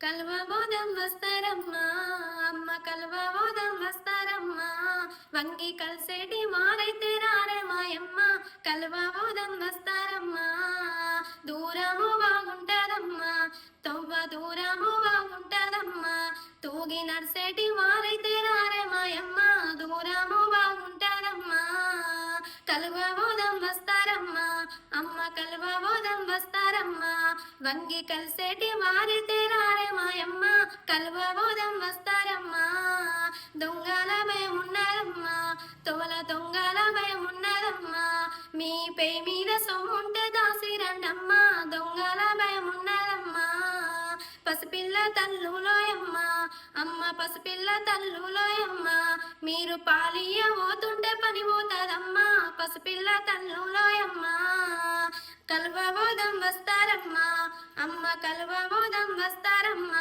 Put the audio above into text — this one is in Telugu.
కల్వబోధం వస్తారమ్మా అమ్మ కల్వబోధం వస్తారమ్మా వంగి కలిసేటి మారైతే రారే మాయమ్మ కల్వబోధం వస్తారమ్మా దూరము బాగుంటదమ్మా తవ్వ దూరము బాగుంటదమ్మా తూగి నడిసేటి మారైతే రారే మాయమ్మ దూరము బాగుంటదమ్మా కల్వబోధం వస్తారమ్మా అమ్మ కల్వబోధం వస్తారమ్మా వంగి కలిసేటి మారైతే రారే మాయమ్మ కల్వబోధం వస్తారమ్మా దొంగల భయం ఉన్నదమ్మా తోల దొంగల భయం ఉన్నదమ్మా మీ పే మీద సొమ్ముంటే దాసి రండమ్మా దొంగల భయం ఉన్నదమ్మా పసిపిల్ల తల్లులోయమ్మ అమ్మ పసిపిల్ల తల్లులోయమ్మ మీరు పాలియ పోతుంటే పని పోతుందమ్మా పసిపిల్ల తల్లులోయమ్మ కల్వబోధం వస్తారమ్మా అమ్మ కల్వబోధం వస్తారమ్మా